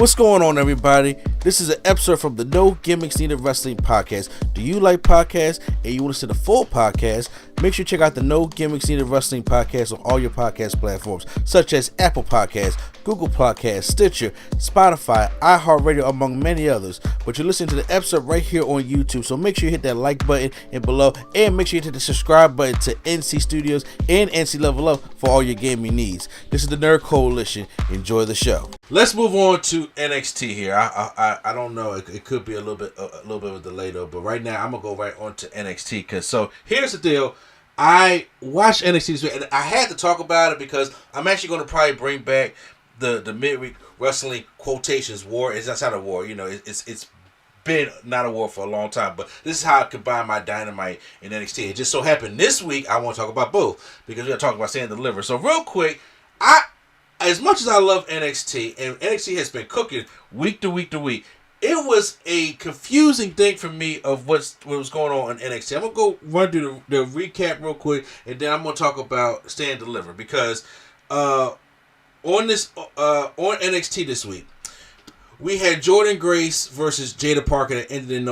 What's going on, everybody? This is an episode from the No Gimmicks Needed Wrestling podcast. Do you like podcasts and you want to see the full podcast? Make sure you check out the No Gimmicks Needed Wrestling podcast on all your podcast platforms, such as Apple Podcasts, Google Podcasts, Stitcher, Spotify, iHeartRadio, among many others. But you're listening to the episode right here on YouTube, so make sure you hit that like button and below, and make sure you hit the subscribe button to NC Studios and NC Level Up for all your gaming needs. This is the Nerd Coalition. Enjoy the show. Let's move on to NXT here. I don't know. It could be a little bit of a delay though, but right now I'm gonna go right on to NXT so here's the deal. I watched NXT this week, and I had to talk about it because I'm actually going to probably bring back the midweek wrestling quotations war. It's not a war, you know. It's been not a war for a long time, but this is how I combine my Dynamite and NXT. It just so happened this week I want to talk about both because we're going to talk about Stand and Deliver. So real quick, as much as I love NXT, and NXT has been cooking week to week to week, it was a confusing thing for me of what was going on in NXT. I'm going to go run through the recap real quick, and then I'm going to talk about Stand and Deliver. Because on NXT this week, we had Jordynne Grace versus Jada Parker that ended in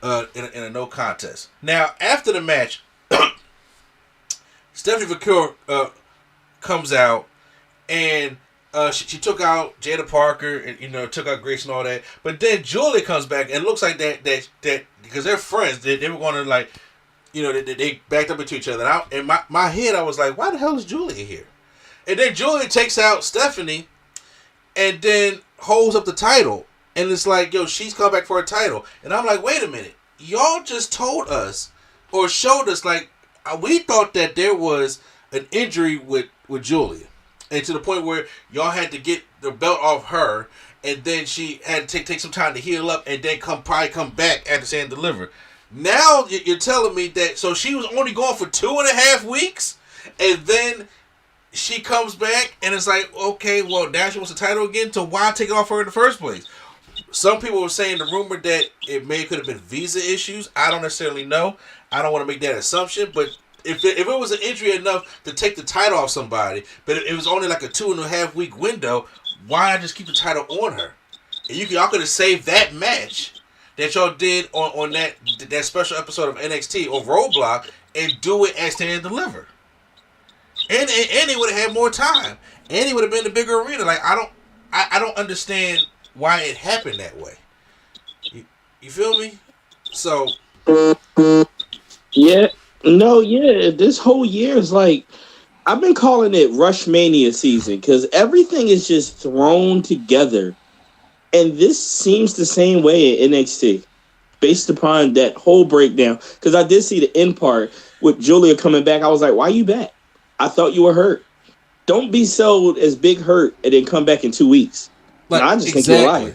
a no contest. Now, after the match, Stephanie McCure comes out, and she took out Jada Parker and took out Grace and all that. But then Julia comes back and it looks like that because they're friends. They were going to they backed up into each other. And in my head I was like, why the hell is Julia here? And then Julia takes out Stephanie and then holds up the title. And it's like, yo, she's come back for a title. And I'm like, wait a minute. Y'all just told us or showed us like we thought that there was an injury with Julia. And to the point where y'all had to get the belt off her, and then she had to take some time to heal up, and then probably come back after Stand and Deliver. Now you're telling me that so she was only gone for 2.5 weeks, and then she comes back, and it's like, okay, well now she wants the title again. So why take it off her in the first place? Some people were saying the rumor that it could have been visa issues. I don't necessarily know. I don't want to make that assumption, but. If it was an injury enough to take the title off somebody, but it was only like a 2.5 week window, why not just keep the title on her? And y'all could have saved that match that y'all did on that special episode of NXT or Roadblock and do it as Stand and Deliver. And they would have had more time. And it would have been a bigger arena. Like I don't understand why it happened that way. You feel me? So yeah. No, yeah, this whole year is like, I've been calling it Rush Mania season because everything is just thrown together. And this seems the same way at NXT based upon that whole breakdown. Because I did see the end part with Julia coming back. I was like, why are you back? I thought you were hurt. Don't be sold as big hurt and then come back in 2 weeks. Like, I just think you're lying.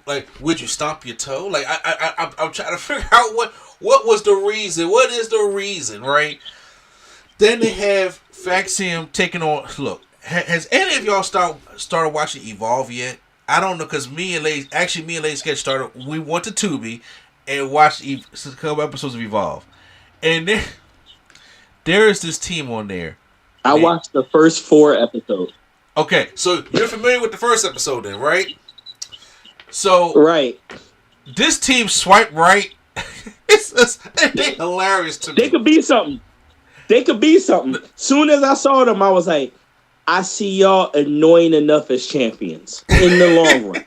Like, would you stomp your toe? Like, I'm trying to figure out what was the reason? What is the reason, right? Then they have Faxium taking on. Look, has any of y'all started watching Evolve yet? I don't know, because me and Lady Sketch started. We went to Tubi and watched a couple episodes of Evolve, and there is this team on there. I watched the first 4 episodes. Okay, so you're familiar with the first episode, then, right? So right, this team swipe right. They're hilarious to me. They could be something. Soon as I saw them, I was like, I see y'all annoying enough as champions in the long run.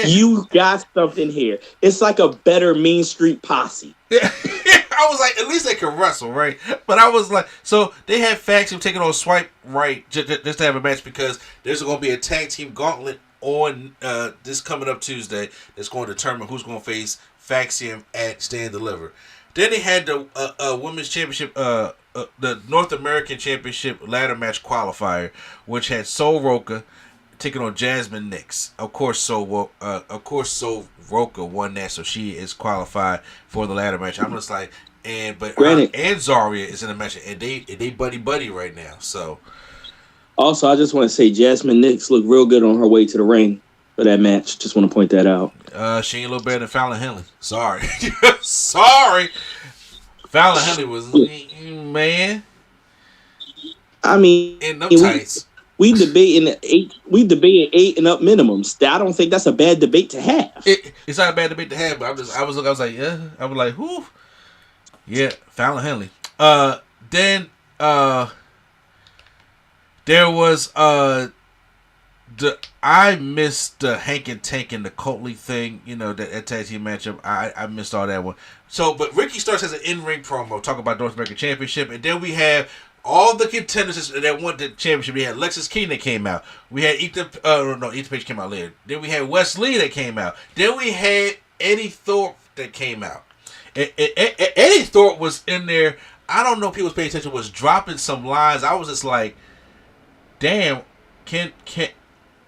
You got something here. It's like a better Mean Street Posse. Yeah. I was like, at least they can wrestle, right? But I was like, so they had Faxium taking on Swipe Right just to have a match because there's going to be a tag team gauntlet on this coming up Tuesday that's going to determine who's going to face Faxium at Stand and Deliver. Then they had the women's championship, the North American Championship ladder match qualifier, which had Sol Roca taking on Jasmine Nix. Of course, Sol Roca won that, so she is qualified for the ladder match. I'm just like, and Zarya is in the match, and they buddy right now. So. Also, I just want to say Jasmine Nix looked real good on her way to the ring for that match. Just want to point that out. She ain't a little better than Fallon Henley. Sorry. Sorry. Fallon Henley was, man. I mean, in them tights. We debating eight and up minimums. I don't think that's a bad debate to have. It's not a bad debate to have, but I was like, yeah. I was like, whoo. Yeah, Fallon Henley. Then there was I missed the Hank and Tank and the Colt Lee thing, that tag team matchup. I missed all that one. So, but Ricky Starks has an in-ring promo talking about North American Championship, and then we have all the contenders that won the championship. We had Lexis King that came out. We had Ethan Page came out later. Then we had Wes Lee that came out. Then we had Eddie Thorpe that came out. Eddie Thorpe was in there. I don't know if people was paying attention. Was dropping some lines. I was just like, damn, can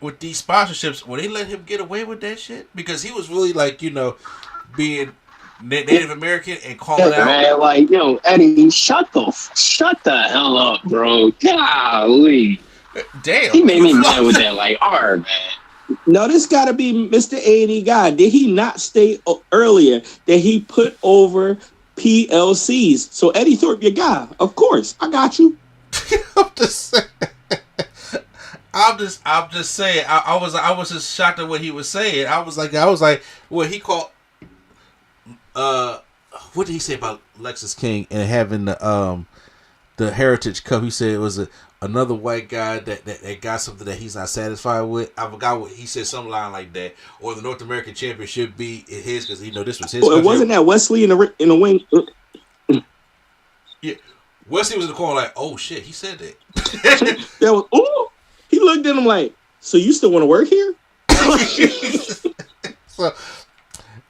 with these sponsorships, will they let him get away with that shit? Because he was really like, being Native American and calling out. Man, like, Eddie, shut the hell up, bro. Golly. Damn. He made me mad with that, like, man. No, this got to be Mr. A&E guy. Did he not state earlier that he put over PLCs? So Eddie Thorpe, your guy. Of course. I got you. I'm just saying. I'm just saying. I was just shocked at what he was saying. I was like, what he called. What did he say about Lexis King and having the Heritage Cup? He said it was another white guy that got something that he's not satisfied with. I forgot what he said, some line like that. Or the North American champion should be his because this was his. Well, it wasn't that Wesley in the wing. Yeah, Wesley was in the corner like, oh shit, he said that. That was He looked at him like, so you still want to work here? So,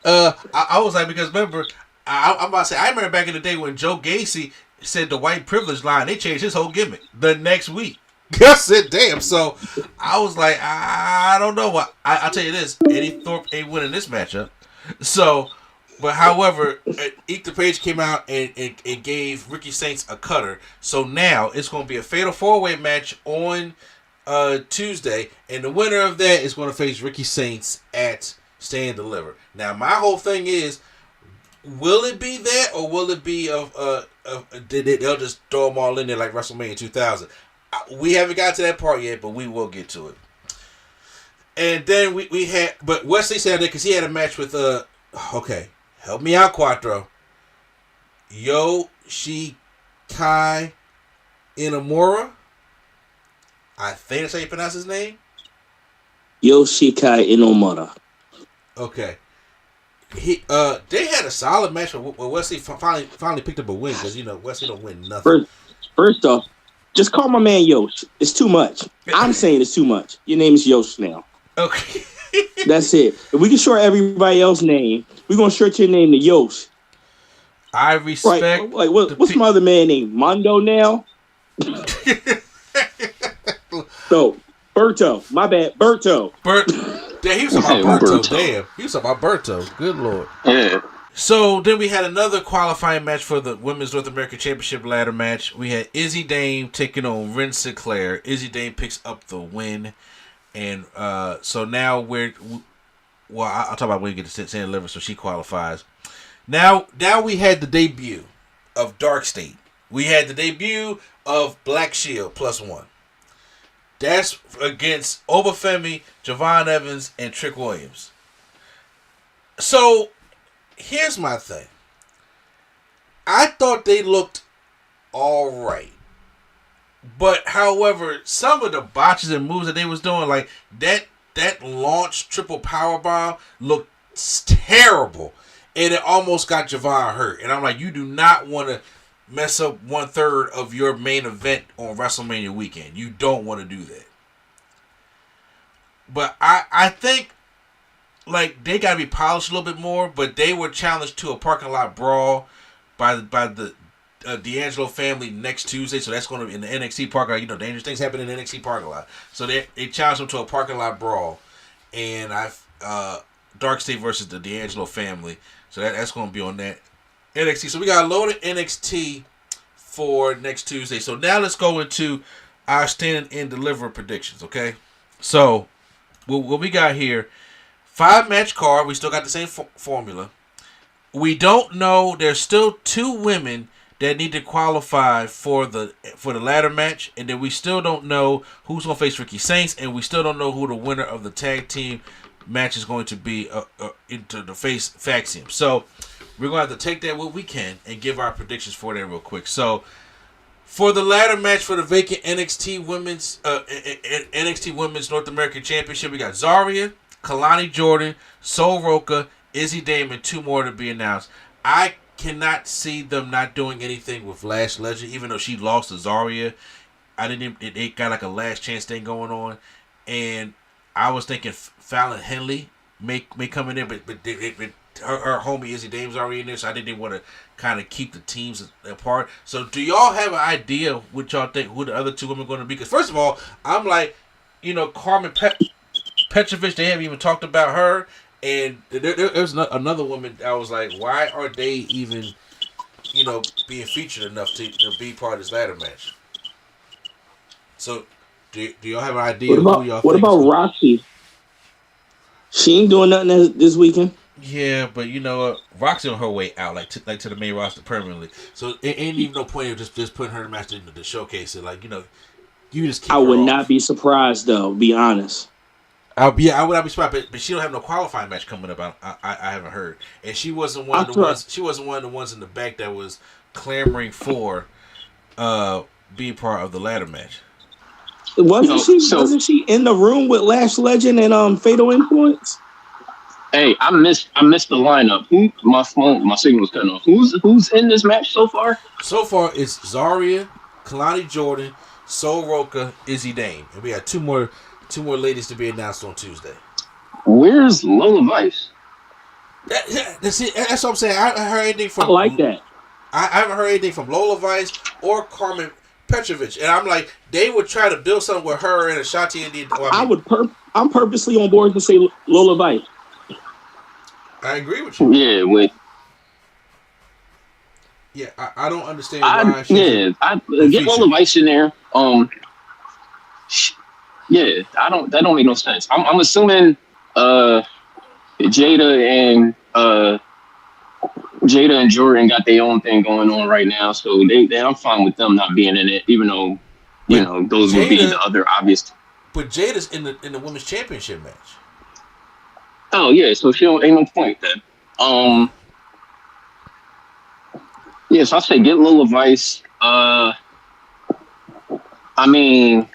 I was like, because remember, I'm about to say, I remember back in the day when Joe Gacy said the white privilege line, they changed his whole gimmick the next week. I said, damn. So I was like, I don't know what. I'll tell you this, Eddie Thorpe ain't winning this matchup. So, but however, Ethan Page came out and gave Ricky Saints a cutter. So now it's going to be a fatal 4-way match on Tuesday, and the winner of that is going to face Ricky Saints at Stand Deliver. Now, my whole thing is, will it be that, or will it be they'll just throw them all in there like WrestleMania 2000? We haven't got to that part yet, but we will get to it. And then we had, but Wesley said that because he had a match with okay, help me out, Quattro. Yoshikai Inamura. I think that's how you pronounce his name. Yoshikai Inamura. Okay. They had a solid match where Wesley finally picked up a win because Wesley don't win nothing. First off, just call my man Yosh. It's too much. I'm saying it's too much. Your name is Yosh now. Okay. That's it. If we can short everybody else's name, we're gonna short your name to Yosh. I respect. Right. Like what's my other man name? Mondo now. So Berto. My bad. Berto. Damn, he was talking about Berto. Damn, he was talking about Berto. Good Lord. Yeah. So then we had another qualifying match for the Women's North American Championship ladder match. We had Izzy Dame taking on Ren Sinclair. Izzy Dame picks up the win. And so now I'll talk about when we get to Stand Deliver, so she qualifies. Now we had the debut of Dark State. We had the debut of Black Shield +1. That's against Obafemi, Javon Evans, and Trick Williams. So, here's my thing. I thought they looked all right. But, however, some of the botches and moves that they was doing, like that launch triple powerbomb looked terrible. And it almost got Javon hurt. And I'm like, you do not want to mess up 1/3 of your main event on WrestleMania weekend. You don't want to do that. But I think like they gotta be polished a little bit more. But they were challenged to a parking lot brawl by the D'Angelo family next Tuesday. So that's going to be in the NXT parking lot. Dangerous things happen in the NXT parking lot. So they challenged them to a parking lot brawl, and Dark State versus the D'Angelo family. So that's going to be on that NXT. So we got a load of NXT for next Tuesday. So now let's go into our Stand and Deliver predictions, okay? So what we got here, 5-match card. We still got the same formula. We don't know. There's still 2 women that need to qualify for the ladder match, and then we still don't know who's gonna face Ricky Saints, and we still don't know who the winner of the tag team match is going to be into the face Faxium. So we're gonna have to take that what we can and give our predictions for that real quick. So for the ladder match for the vacant NXT Women's North American Championship, we got Zarya, Kalani Jordan, Sol Roca, Izzy Damon, 2 more to be announced. I cannot see them not doing anything with Lash Legend, even though she lost to Zarya. They got like a last chance thing going on, and I was thinking Fallon Henley may come in there, but her homie Izzy Dame's already in there, so I didn't want to kind of keep the teams apart. So do y'all have an idea what y'all think who the other 2 women are going to be? Because first of all, I'm like, Carmen Petrovic, they haven't even talked about her. And there's another woman I was like, why are they even, being featured enough to be part of this ladder match? So, do y'all have an idea what about Roxy? She ain't doing nothing this weekend. Yeah, but Roxy on her way out, to the main roster permanently. So it ain't even no point of just putting her in the match to showcase it. You just keep. I would not be surprised though. Be honest. I would not be surprised, but she don't have no qualifying match coming up. I haven't heard, and she wasn't one of the ones. She wasn't one of the ones in the back that was clamoring for being part of the ladder match. Wasn't she in the room with Lash Legend and Fatal Influence? Hey, I missed the lineup. My signal was cutting off. Who's in this match so far? So far, it's Zarya, Kalani Jordan, Sol Roca, Izzy Dame, and we got two more ladies to be announced on Tuesday. Where's Lola Vice? That's it. That's what I'm saying. I haven't heard anything from. I like that. I haven't heard anything from Lola Vice or Carmen Petrovic, and I'm like, they would try to build something with her and Ashanti India. I'm purposely on board to say Lola Vice. I agree with you. Yeah, Yeah, I don't understand why. Get Lola Vice in there. Yeah, that don't make no sense. I'm assuming Jada and Jordan got their own thing going on right now, so I'm fine with them not being in it, even though those would be the other obvious. But Jada's in the women's championship match. Oh yeah, so ain't no point then. Yeah, so I say get Lola Vice. I mean,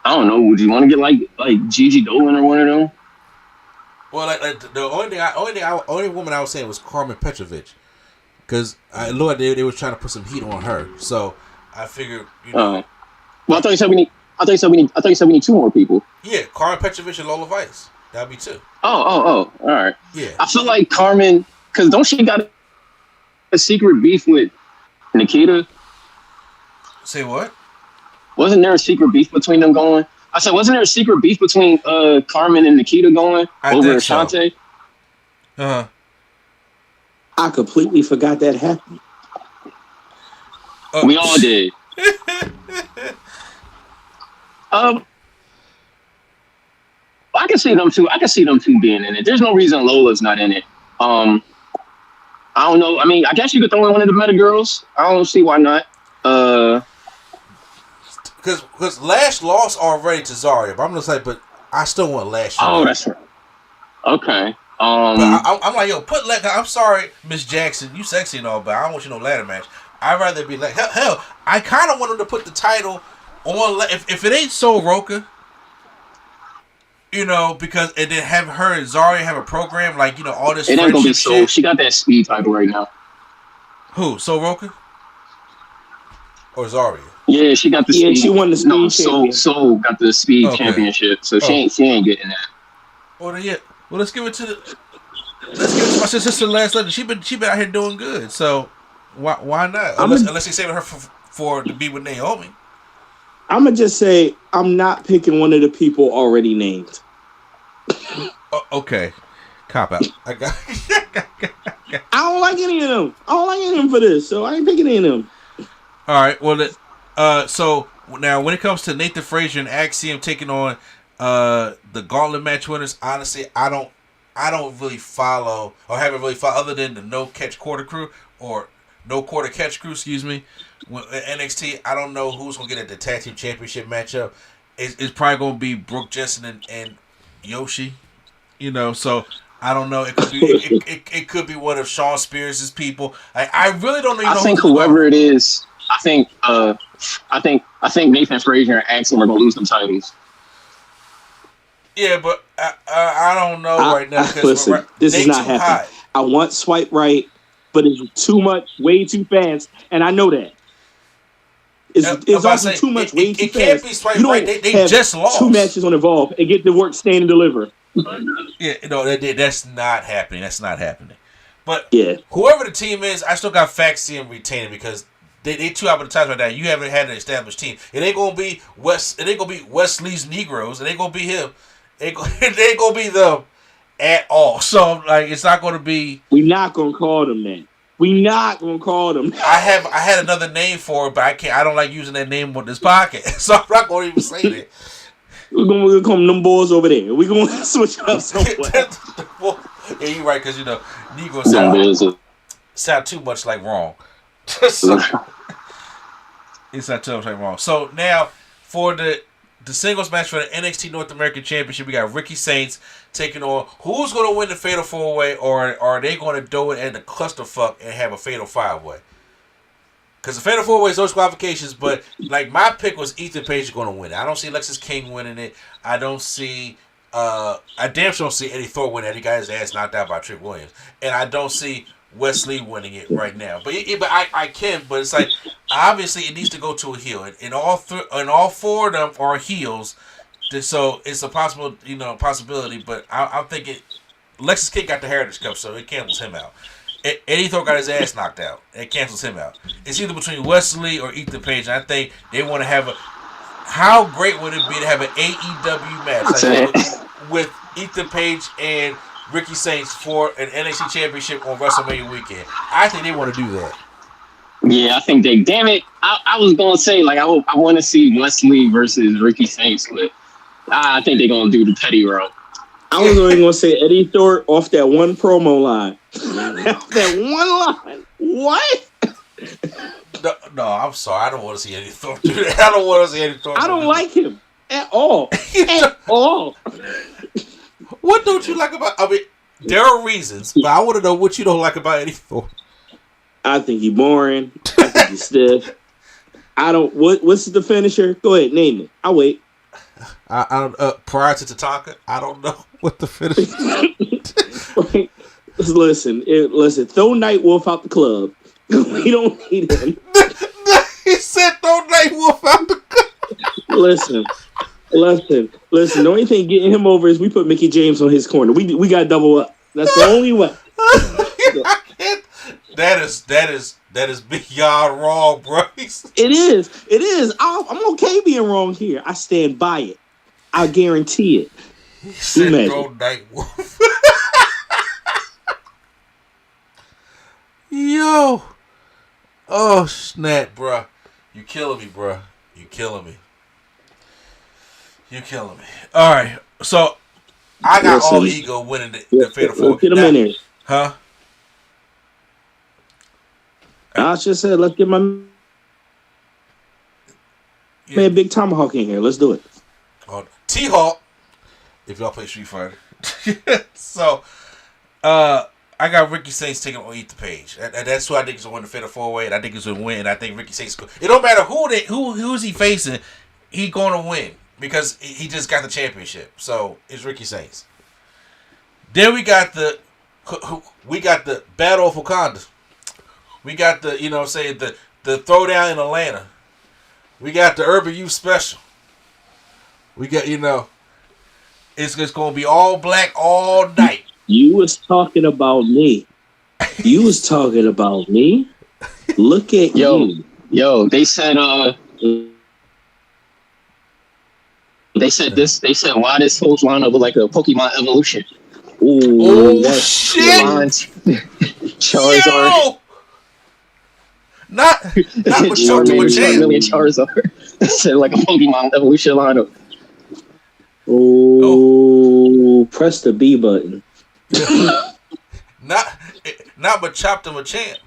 I don't know. Would you want to get like Gigi Dolan or one of them? Well, the only woman I was saying was Carmen Petrovic, because I know they were trying to put some heat on her. So I figured, Well, I thought you said we need 2 more people. Yeah, Carmen Petrovic and Lola Vice. That'd be 2. Oh, all right. Yeah. I feel like Carmen, because don't she got a secret beef with Nikita? Say what? Wasn't there a secret beef between them going? I said, wasn't there a secret beef between Carmen and Nikita going over Ashanti? So. Uh-huh. I completely forgot that happened. We all did. I can see them too. I can see them two being in it. There's no reason Lola's not in it. I don't know. I mean, I guess you could throw in one of the Meta girls. I don't see why not. Because Lash lost already to Zarya, but I'm gonna say, but I still want Lash. Oh, that's right. Okay. But I'm like, yo, put Lash. I'm sorry, Miss Jackson, you sexy and all, but I don't want you no ladder match. I'd rather be like, hell, I kind of want him to put the title on. If it ain't Sol Roca, because and then have her and Zarya have a program like all this. It ain't gonna be Sol. She got that speed title right now. Who? Sol Roca or Zarya? Yeah, she got the speed. She won the speed championship. Sol got the speed championship, so she ain't getting that. Well, then, yeah. Well, let's give it to my sister Last Legend. She been out here doing good. So why not? Unless they saving her for to be with Naomi. I'm gonna just say I'm not picking one of the people already named. Okay, cop out. I don't like any of them. I don't like any of them for this, so I ain't picking any of them. All right. Well, so now when it comes to Nathan Frazier and Axiom taking on the Gauntlet match winners, honestly, I don't really follow or haven't really followed other than the No Catch Quarter Crew. or no quarter catch crew, excuse me. With NXT, I don't know who's gonna get at the tag team championship matchup. It's probably gonna be Brooke Jensen and Yoshi. So I don't know. It could be it could be one of Sean Spears' people. I really don't even know. I think whoever it is, I think Nathan Frazier and Axel are gonna lose them titles. Yeah, but I don't know right now because listen, this is not happening. I want swipe right, but it's too much, way too fast, and I know that. It's also too much, way too fast. It can't be swipe right. They just lost 2 matches on Evolve and get to work, stand, and deliver. Yeah, that's not happening. That's not happening. But yeah, whoever the team is, I still got facts seeing retaining because they 2 out of the times right now. You haven't had an established team. It ain't gonna be West. It ain't gonna be Wesley's Negroes. It ain't gonna be him. It ain't gonna be them at all. So it's not gonna be. We're not gonna call them that. We not gonna call them. I had another name for it, but I can't. I don't like using that name on this podcast, so I'm not gonna even say that. We're gonna call them boys over there. We're gonna switch up somewhere. Yeah, you're right, because Negro sound too much like wrong. It's not too much like wrong. So now for the singles match for the NXT North American Championship, we got Ricky Saints taking on. Who's going to win the Fatal 4-Way, or are they going to do it in the clusterfuck and have a Fatal 5-Way? Because the Fatal 4-Way is those qualifications, but my pick was Ethan Page going to win. I don't see Lexis King winning it. I don't see. I damn sure don't see Eddie Thor winning it. He got his ass knocked out by Trick Williams, and I don't see Wesley winning it right now. But I can. But it's obviously it needs to go to a heel, and all 4 of them are heels. So it's a possibility. But I'm thinking Lexis King got the Heritage Cup, so it cancels him out. Eddie Thor got his ass knocked out. It cancels him out. It's either between Wesley or Ethan Page. And I think they want to have a. How great would it be to have an AEW match with Ethan Page and Ricky Saints for an NXT Championship on WrestleMania weekend? I think they want to do that. Yeah, I think they. Damn it! I was gonna say I want to see Wesley versus Ricky Saints, but I think they're gonna do the petty route. I was only gonna say Eddie Thor off that one promo line. That one line. What? No, I'm sorry. I don't want to see Eddie Thor do that. I don't want to see Eddie Thor. I don't like him at all. At all. What don't you like about? I mean, there are reasons, but I want to know what you don't like about Eddie Thor. I think he's boring. I think he's stiff. I don't. What's the finisher? Go ahead, name it. I'll wait. I don't. Prior to Tatanka, I don't know what the finisher. Right. Listen. Throw Nightwolf out the club. We don't need him. He said throw Nightwolf out the club. Listen. The only thing getting him over is we put Mickey James on his corner. We got to double up. That's the only way. That is beyond wrong, bro. It is. I'm okay being wrong here. I stand by it. I guarantee it. He said throw Nightwolf. Yo. Oh, snap, bro. You killing me, bro. You killing me. All right. So, I got all ego winning the Fatal 4. Get him in there. Huh? I just said, let's get my man Big Tomahawk in here. Let's do it. T-Hawk, if y'all play Street Fighter. So, I got Ricky Saints taking on Ethan Page. That's who I think is going to win the Fatal 4-Way, and I think he's going to win. And I think Ricky Saints. It don't matter who's he facing, he's going to win because he just got the championship. So it's Ricky Saints. Then we got the Battle of Wakanda. We got the the throwdown in Atlanta. We got the Urban Youth Special. We got it's going to be all black all night. You was talking about me. Look at you. Yo, they said why this whole lineup was like a Pokemon evolution. Ooh, that's shit. Charizard. Yo! Not with Charizard. They said like a Pokemon evolution lineup. Oh, press the B button. Not but Chop to Machamp.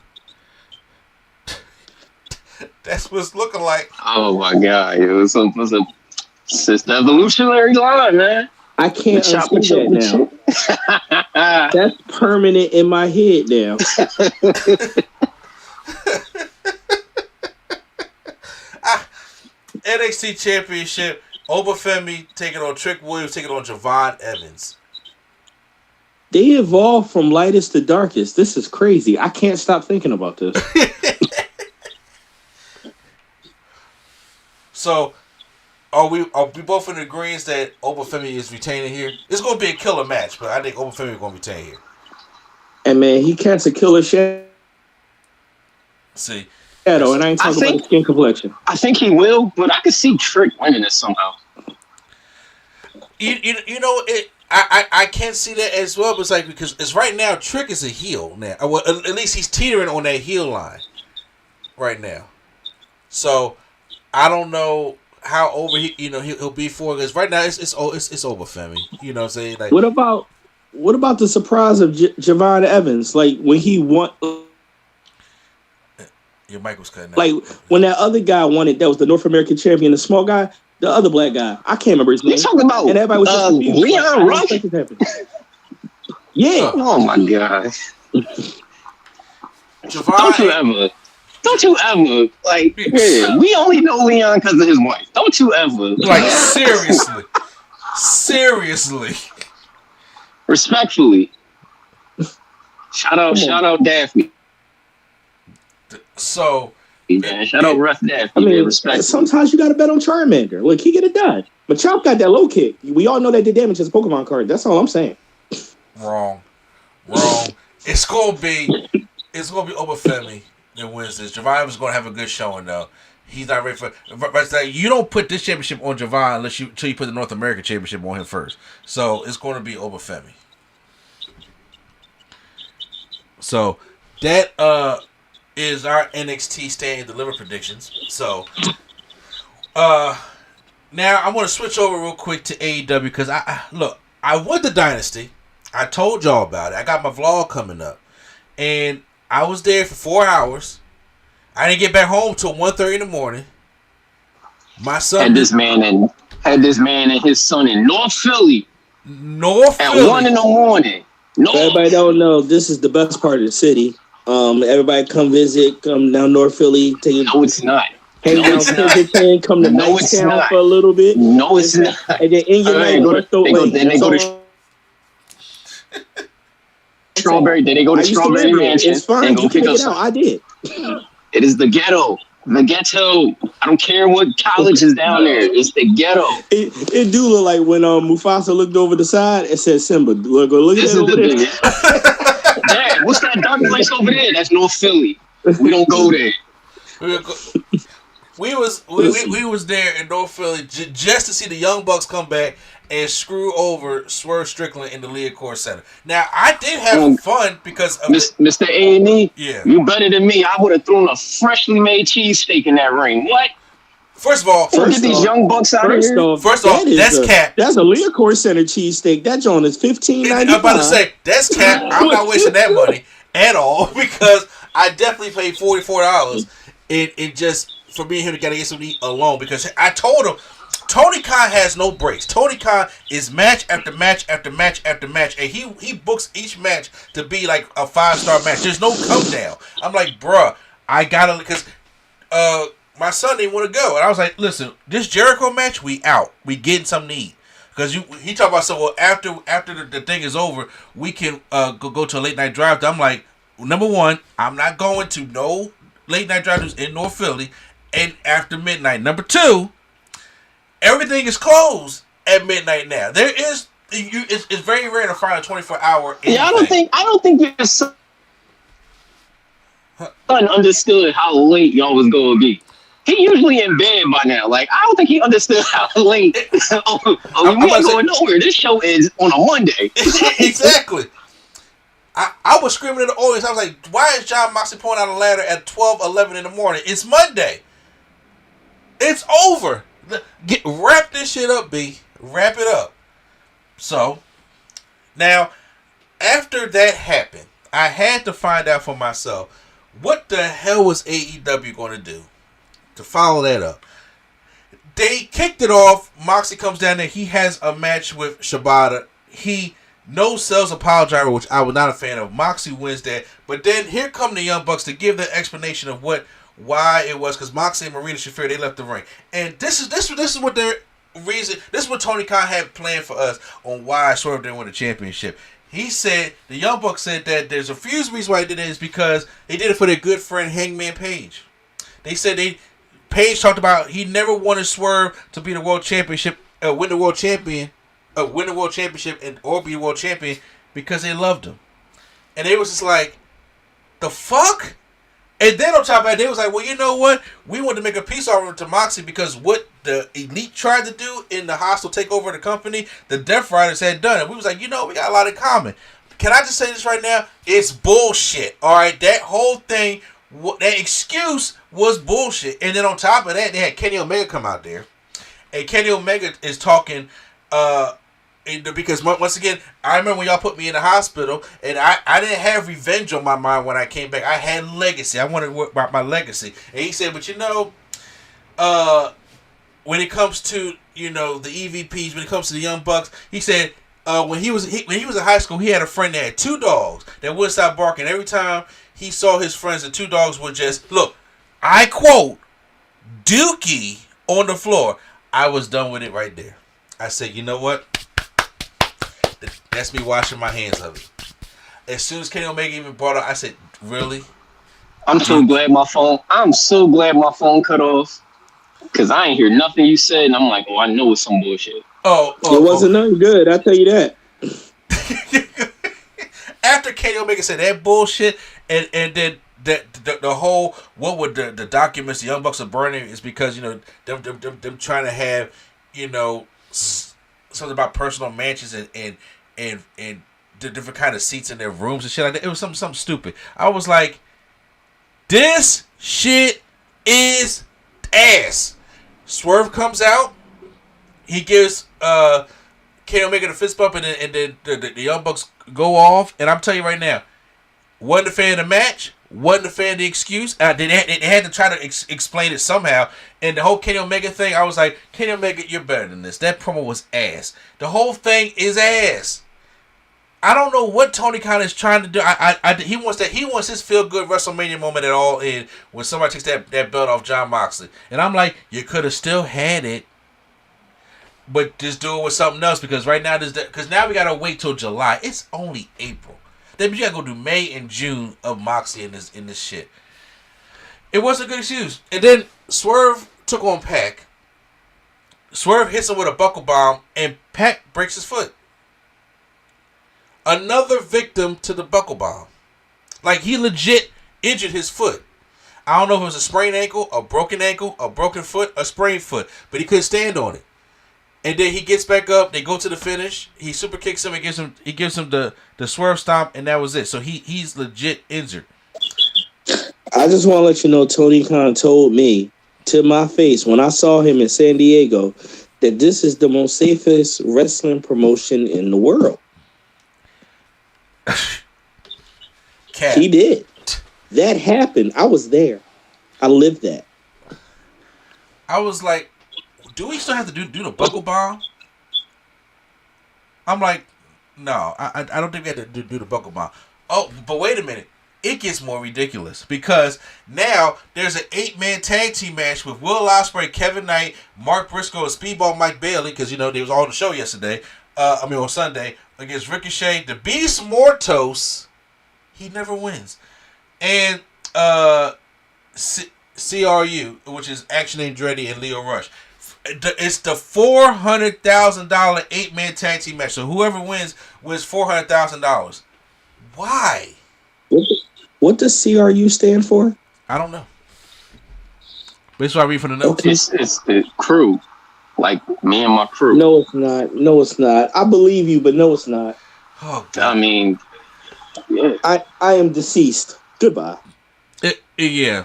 That's what it's looking like. Oh my god, it was a it's the evolutionary line, man. I can't unsee that now. That's permanent in my head now. NXT Championship, Obafemi taking on Trick Williams, taking on Javon Evans. They evolved from lightest to darkest. This is crazy. I can't stop thinking about this. So, are we both in agreement that Obafemi is retaining here? It's going to be a killer match, but I think Obafemi is going to retain here. And man, he cast a killer shadow. See, and I ain't talking about his skin complexion. I think he will, but I could see Trick winning this somehow. You know it. I can't see that as well, but it's like because it's right now Trick is a heel now. Well, at least he's teetering on that heel line right now. So I don't know how over he'll be for because right now it's over Femi. You know what I'm saying? Like what about the surprise of Javon Evans? Like when he won. Your mic was cutting out. Like when that other guy won it, that was the North American champion, the small guy, the other black guy. I can't remember his name. You talking about and everybody was just confused. Leon Rush? Yeah. Oh my god. Javon, Don't you ever like? Yeah, we only know Leon because of his wife. Don't you ever like seriously. Respectfully. Shout out Daphne. So, man, shout out Ref Daphne. I mean, respect. Sometimes you got to bet on Charmander. Look, he get it done. But Chomp got that low kick. We all know that did damage as a Pokemon card. That's all I'm saying. Wrong. It's gonna be Obafemi that wins this. Javon is gonna have a good showing though. He's not ready for. But you don't put this championship on Javon until you put the North American championship on him first. So it's going to be Obafemi. So that is our NXT Stand and Deliver predictions. So now I want to switch over real quick to AEW because I won the Dynasty. I told y'all about it. I got my vlog coming up, and I was there for 4 hours. I didn't get back home till 1:30 in the morning. My son had this man and his son in North Philly. At 1 in the morning. Everybody don't know this is the best part of the city. Everybody come visit, come down North Philly. No, it's not. Hang down Kensington, come to Nighttown for a little bit. No, it's not. And then in your night, they go to Strawberry. Then they go to Strawberry Mansion. It's fine. You can get out. I did. It is the ghetto. The ghetto. I don't care what college is down there. It's the ghetto. It do look like when Mufasa looked over the side and said, Simba, look at that over there. Dad, what's that dark place over there? That's North Philly. We don't go there. We was there in North Philly just to see the Young Bucks come back and screw over Swerve Strickland in the Liacouras Center. Now, I did have fun because of Mr. A&E, yeah. You better than me. I would have thrown a freshly made cheesesteak in that ring. What? First of all, get these Young Bucks out of here. First off, that's cap. That's a Liacouras Center cheesesteak. That joint is $15.95. I'm about to say, that's cap. I'm not wasting that money at all because I definitely paid $44. It just, for me and him to get something to eat alone because I told him, Tony Khan has no breaks. Tony Khan is match after match after match after match, and he books each match to be like a 5-star match. There's no come down. I'm like, bruh, I gotta, because my son didn't want to go, and I was like, listen, this Jericho match, we out. We getting something to eat. Because he talked about, so well, after the thing is over, we can go to a late night drive. I'm like, number one, I'm not going to no late night drive in North Philly and after midnight. Number two, everything is closed at midnight now. There is it's very rare to find a 24-hour. Yeah, I don't think your son understood how late y'all was going to be. He usually in bed by now. Like, I don't think he understood how late. We ain't going nowhere. This show is on a Monday. Exactly. I was screaming at the audience. I was like, why is John Moxley pulling out a ladder at 12:11 in the morning? It's Monday. It's over. Wrap this shit up, B. Wrap it up. So, now, after that happened, I had to find out for myself, what the hell was AEW going to do? to follow that up, they kicked it off. Moxley comes down there. He has a match with Shibata. He no-sells a pile driver, which I was not a fan of. Moxley wins that. But then here come the Young Bucks to give the explanation of why it was, because Moxley and Marina Shafir, they left the ring. And this is what their reason. This is what Tony Khan had planned for us on why Swerve didn't win the championship. He said, the Young Bucks said that there's a few reasons why they did it is because they did it for their good friend Hangman Page. They said Page talked about he never wanted Swerve to be the world championship, win the world championship, and or be the world champion because they loved him. And they was just like, the fuck? And then on top of that, they was like, well, you know what? We want to make a peace offering to Moxley because what the Elite tried to do in the hostile takeover of the company, the Death Riders had done it. We was like, we got a lot in common. Can I just say this right now? It's bullshit. All right, that whole thing, that excuse was bullshit. And then on top of that, they had Kenny Omega come out there. And Kenny Omega is talking, because once again, I remember when y'all put me in the hospital, and I didn't have revenge on my mind when I came back. I had legacy. I wanted to work about my legacy. And he said, but when it comes to the EVPs, when it comes to the Young Bucks, he said when he was in high school, he had a friend that had two dogs that wouldn't stop barking. Every time he saw his friends, the two dogs would just look. I quote, Dookie on the floor. I was done with it right there. I said, you know what? That's me washing my hands of it. As soon as Kenny Omega even brought up, I said, really? I'm so glad my phone cut off. Because I ain't hear nothing you said, and I'm like, oh, I know it's some bullshit. It wasn't nothing good, I'll tell you that. After Kenny Omega said that bullshit, and then the whole, what would the documents the Young Bucks are burning is because, them trying to have, something about personal mansions and the different kind of seats in their rooms and shit like that. It was something stupid. I was like, this shit is ass. Swerve comes out. He gives Kenny Omega the fist bump, and then the Young Bucks go off. And I'm telling you right now, wasn't a fan of the match. Wasn't a fan of the excuse. They had to try to explain it somehow. And the whole Kenny Omega thing, I was like, Kenny Omega, you're better than this. That promo was ass. The whole thing is ass. I don't know what Tony Khan is trying to do. He wants his feel good WrestleMania moment at all in when somebody takes that belt off Jon Moxley. And I'm like, you could have still had it, but just do it with something else because right now now we gotta wait till July. It's only April. Then you gotta go do May and June of Moxley in this shit. It wasn't a good excuse. And then Swerve took on Pac. Swerve hits him with a buckle bomb, and Pac breaks his foot. Another victim to the buckle bomb. Like, he legit injured his foot. I don't know if it was a sprained ankle, a broken foot, a sprained foot, but he couldn't stand on it. And then he gets back up. They go to the finish. He super kicks him and gives him the Swerve stomp, and that was it. So he's legit injured. I just want to let you know, Tony Khan told me to my face when I saw him in San Diego that this is the most safest wrestling promotion in the world. Cat. He did. That happened. I was there. I lived that. I was like, do we still have to do the buckle bomb? I'm like, no, I don't think we have to do the buckle bomb. Oh, but wait a minute. It gets more ridiculous because now there's an 8-man tag team match with Will Ospreay, Kevin Knight, Mark Briscoe, and Speedball Mike Bailey, because they was all on the show yesterday. On Sunday against Ricochet, the Beast Mortos. He never wins, and CRU, which is Action Andretti and Leo Rush. It's the $400,000 8-man tag team match. So whoever wins $400,000. Why? What does CRU stand for? I don't know. But it's what I read from the notes. It's the crew. Like me and my crew. No, it's not. No, it's not. I believe you, but no, it's not. Oh, God. I mean, yeah. I am deceased. Goodbye. Yeah.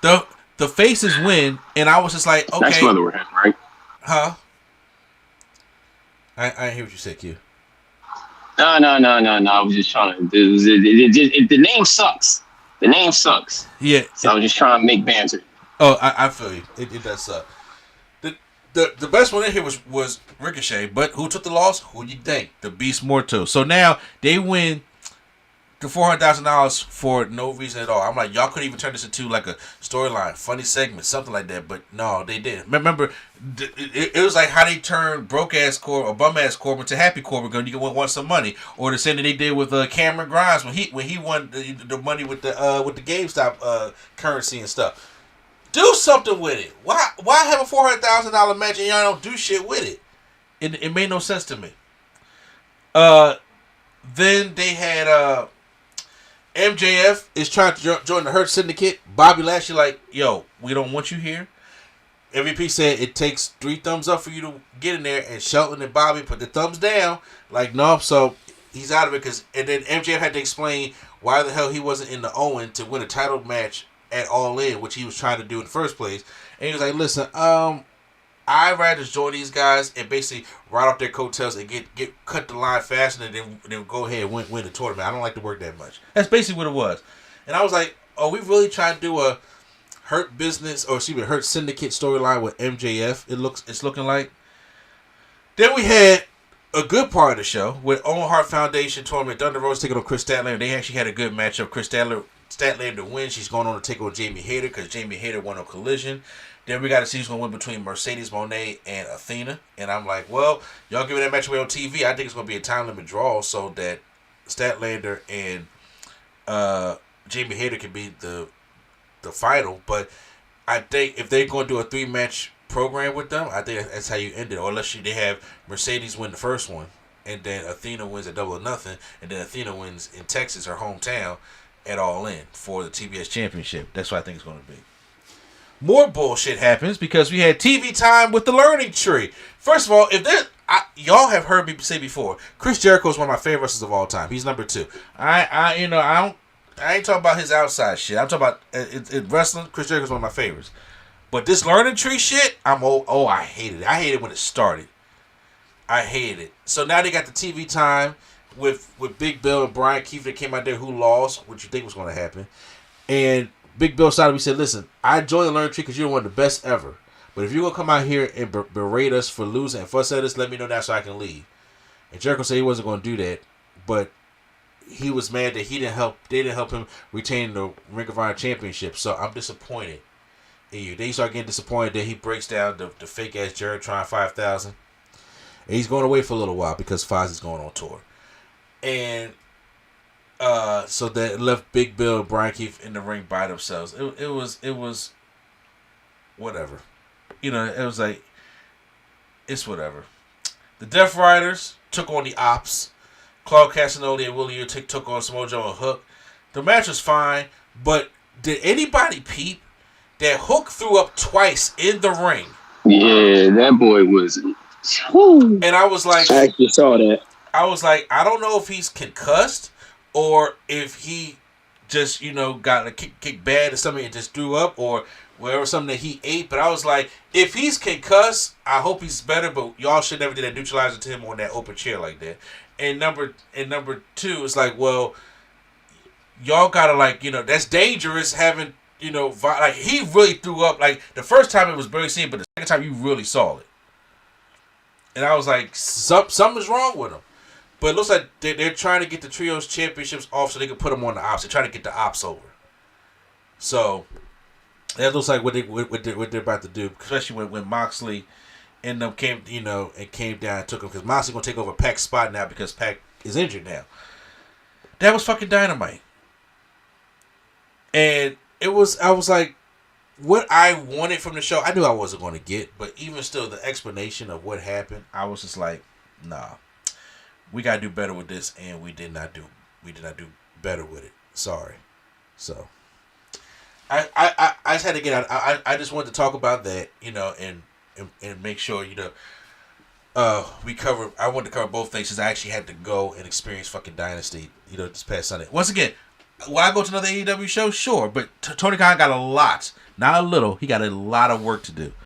The faces win, and I was just like, okay. That's where we're at, right? Huh? I didn't hear what you said, Q. No. I was just trying to. The name sucks. The name sucks. Yeah. So I was just trying to make banter. Oh, I feel you. It does suck. The best one in here was Ricochet, but who took the loss? Who you think? The Beast Morto. So now they win the $400,000 for no reason at all. I'm like, y'all could even turn this into like a storyline, funny segment, something like that. But no, they didn't. Remember, it was like how they turned broke ass Corbin or bum ass Corbin to happy Corbin because you want some money, or the same that they did with Cameron Grimes when he won the money with the GameStop currency and stuff. Do something with it. Why have a $400,000 match and y'all don't do shit with it? It made no sense to me. Then they had MJF is trying to join the Hurt Syndicate. Bobby Lashley like, yo, we don't want you here. MVP said it takes 3 thumbs up for you to get in there, and Shelton and Bobby put the thumbs down. Like, no, so he's out of it. And then MJF had to explain why the hell he wasn't in the Owen to win a title match at All In, which he was trying to do in the first place. And he was like, listen, I'd rather just join these guys and basically ride off their coattails and get cut the line faster and then go ahead and win the tournament. I don't like to work that much. That's basically what it was. And I was like, are we really trying to do a Hurt Business, or excuse me, Hurt Syndicate storyline with MJF? It's looking like. Then we had a good part of the show with Owen Hart Foundation tournament. Thunder Rose taking on Chris Statlander. They actually had a good matchup. Chris Statlander wins. She's going on to take on Jamie Hayter because Jamie Hayter won on Collision. Then we got to see who's going to win between Mercedes Moné and Athena. And I'm like, well, y'all giving that match away on TV. I think it's going to be a time limit draw so that Statlander and Jamie Hayter can be the final. But I think if they're going to do a 3-match program with them, I think that's how you end it. Or unless they have Mercedes win the first one, and then Athena wins at Double or Nothing, and then Athena wins in Texas, her hometown, at All In for the TBS Championship. That's what I think it's going to be. More bullshit happens because we had TV time with the Learning Tree. First of all, y'all have heard me say before, Chris Jericho is one of my favorite wrestlers of all time. He's number 2. I ain't talking about his outside shit. I'm talking about wrestling. Chris Jericho is one of my favorites. But this Learning Tree shit, I hated it. I hated it when it started. I hated it. So now they got the TV time with Big Bill and Brian Keefe that came out there who lost, what you think was going to happen. And Big Bill sided, we said, listen, I joined the Learning Tree because you're one of the best ever. But if you're going to come out here and berate us for losing and fuss at us, let me know now so I can leave. And Jericho said he wasn't going to do that. But he was mad that they didn't help him retain the Ring of Honor Championship. So I'm disappointed in you. Then you start getting disappointed that he breaks down the fake-ass Trying 5,000. And he's going away for a little while because Fozzie's going on tour. And so that left Big Bill and Brian Keefe in the ring by themselves. It was whatever. It was like, it's whatever. The Death Riders took on the Ops. Claude Castagnoli and Willie took on Samoa Joe and Hook. The match was fine, but did anybody peep that Hook threw up twice in the ring? Yeah, that boy was... And I was like... I actually saw that. I was like, I don't know if he's concussed or if he just, got a kick bad or something and just threw up or whatever, something that he ate. But I was like, if he's concussed, I hope he's better, but y'all should never do that neutralizer to him on that open chair like that. And number 2, it's like, well, y'all gotta that's dangerous having, like he really threw up. Like the first time it was barely seen, but the second time you really saw it. And I was like, something's wrong with him. But it looks like they're trying to get the Trios Championships off so they can put them on the Ops. They're trying to get the Ops over. So that looks like what they're about to do, especially when Moxley ended up came down and took him, because Moxley's gonna take over Pac's spot now because Pac is injured now. That was fucking dynamite. And I was like, what I wanted from the show, I knew I wasn't going to get, but even still, the explanation of what happened, I was just like, nah, we gotta do better with this, and we did not do better with it. Sorry. So I just had to get out. I just wanted to talk about that, and make sure we cover. I wanted to cover both things since I actually had to go and experience fucking Dynasty, this past Sunday. Once again, will I go to another AEW show? Sure, but Tony Khan got a lot, not a little. He got a lot of work to do.